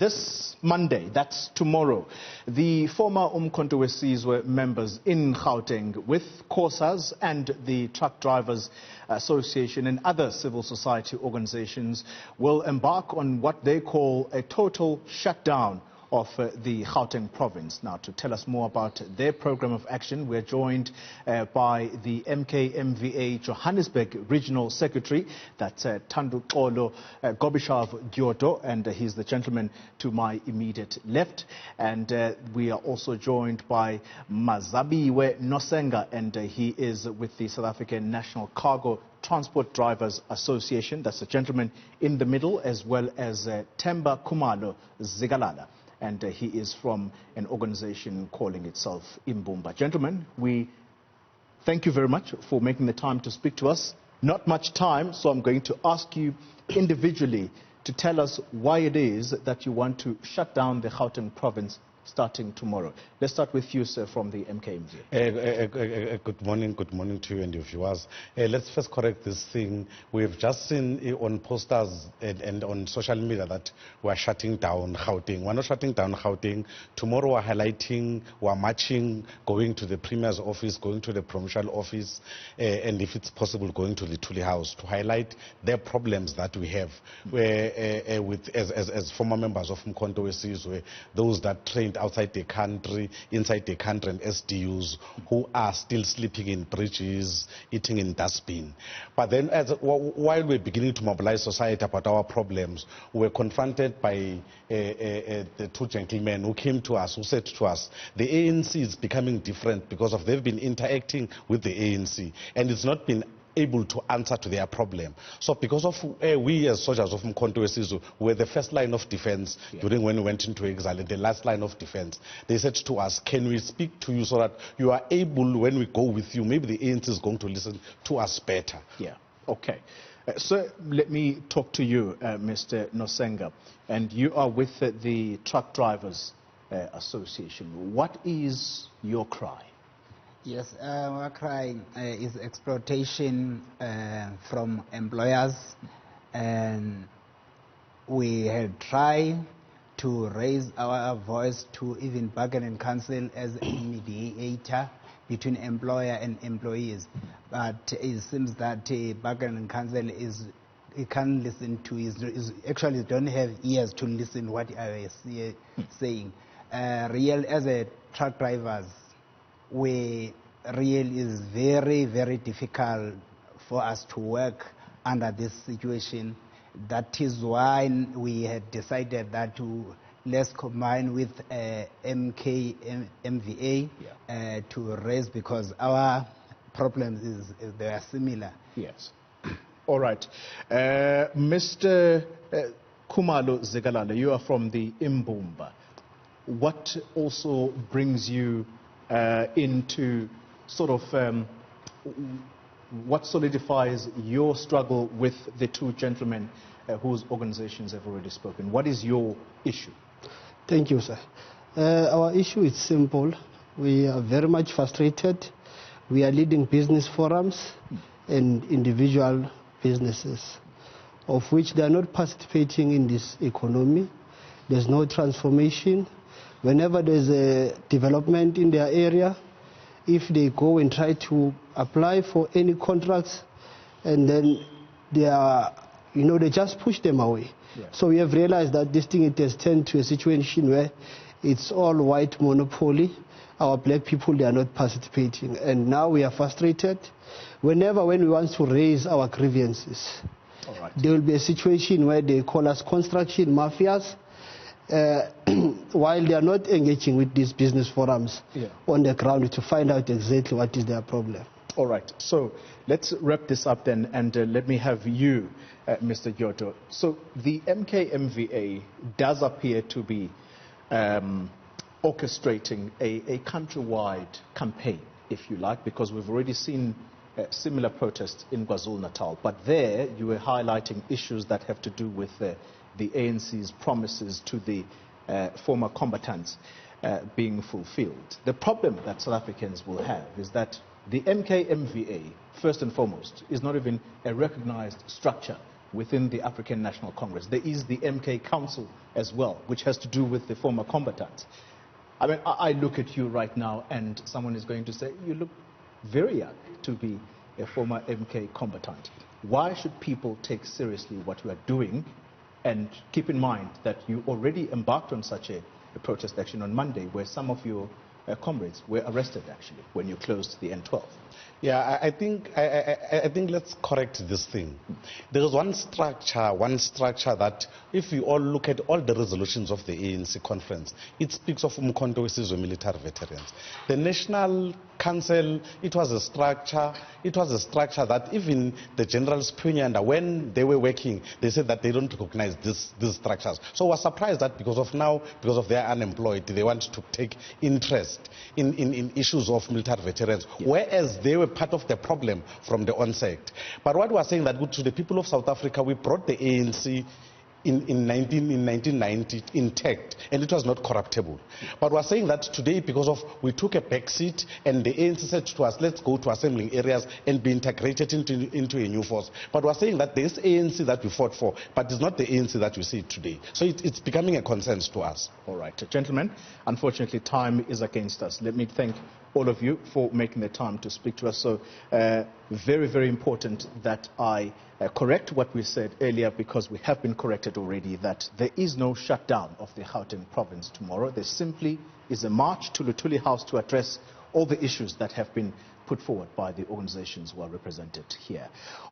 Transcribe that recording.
This Monday, that's tomorrow, the former Umkhonto Wesizwe members in Gauteng with COSAS and the Truck Drivers Association and other civil society organizations will embark on what they call a total shutdown of the Gauteng Province. Now, to tell us more about their program of action, we're joined by the MKMVA Johannesburg Regional Secretary, that's Thando Gobishav Gyoto, and he's the gentleman to my immediate left. And we are also joined by Mazabiwe Nosenga, and he is with the South African National Cargo Transport Drivers Association. That's the gentleman in the middle, as well as Themba Khumalo Zigalala. And he is from an organization calling itself Imbumba. Gentlemen, we thank you very much for making the time to speak to us. Not much time, so I'm going to ask you individually to tell us why it is that you want to shut down the Gauteng province starting tomorrow. Let's start with you, sir, from the MKMG. Good morning to you and your viewers. Let's first correct this thing. We've just seen on posters and on social media that we're shutting down Gauteng. We're not shutting down Gauteng. Tomorrow we're highlighting, we're marching, going to the Premier's office, going to the Provincial office, and if it's possible, going to the Tuli House to highlight the problems that we have as former members of Umkhonto Wesizwe, those that trained outside the country, inside the country, and SDUs who are still sleeping in bridges, eating in dustbin. But then while we're beginning to mobilize society about our problems, we're confronted by the two gentlemen who came to us, who said to us, the ANC is becoming different because of they've been interacting with the ANC, and it's not been able to answer to their problem. So because of we as soldiers of Umkhonto Wesizwe were the first line of defense during when we went into exile, and the last line of defense, they said to us, can we speak to you so that you are able, when we go with you, maybe the ANC is going to listen to us better. Yeah, okay. So let me talk to you, Mr. Nosenga, and you are with the Truck Drivers Association. What is your cry? Yes, our cry is exploitation from employers, and we had tried to raise our voice to even bargaining council as a mediator between employer and employees, but it seems that bargaining council it can't listen to, is actually don't have ears to listen what I was saying. Real as a truck drivers, we really is very, very difficult for us to work under this situation. That is why we had decided that let's combine with MKMVA to raise, because our problems they are similar. Yes. All right. Mr. Khumalo Zigalala, you are from the Imbumba. What also brings you into sort of what solidifies your struggle with the two gentlemen whose organizations have already spoken? What is your issue? Thank you, sir. Our issue is simple. We are very much frustrated. We are leading business forums and individual businesses, of which they are not participating in this economy. There's no transformation. Whenever there's a development in their area, if they go and try to apply for any contracts, and then they just push them away. Yeah. So we have realized that this thing, it has turned to a situation where it's all white monopoly. Our black people, they are not participating. And now we are frustrated. When we want to raise our grievances, there will be a situation where they call us construction mafias, while they are not engaging with these business forums on the ground to find out exactly what is their problem. All right. So let's wrap this up then, and let me have you, Mr. Gyoto. So the MKMVA does appear to be orchestrating a countrywide campaign, if you like, because we've already seen similar protests in KwaZulu-Natal. But there you were highlighting issues that have to do with the ANC's promises to the former combatants being fulfilled. The problem that South Africans will have is that the MKMVA, first and foremost, is not even a recognized structure within the African National Congress. There is the MK Council as well, which has to do with the former combatants. I mean, I look at you right now and someone is going to say, you look very young to be a former MK combatant. Why should people take seriously what you are doing, and keep in mind that you already embarked on such a protest action on Monday where some of your comrades were arrested actually when you closed the N12? Yeah, I think let's correct this thing. There is one structure that, if you all look at all the resolutions of the ANC conference, it speaks of Umkhonto Wesizwe military veterans. The National Council, it was a structure that even the generals Punyanda, when they were working, they said that they don't recognize these structures. So I was surprised that because of they are unemployed, they want to take interest in issues of military veterans, whereas they were part of the problem from the onset. But what we are saying, that to the people of South Africa, we brought the ANC in 1990 intact, and it was not corruptible. But we are saying that today, because of we took a back seat, and the ANC said to us, let's go to assembling areas and be integrated into a new force. But we are saying that this ANC that we fought for, but it's not the ANC that we see today. So it's becoming a consensus to us. All right, gentlemen, unfortunately time is against us. Let me thank all of you for making the time to speak to us. So very, very important that I correct what we said earlier, because we have been corrected already, that there is no shutdown of the Gauteng Province tomorrow. There simply is a march to Lutuli House to address all the issues that have been put forward by the organizations who are represented here.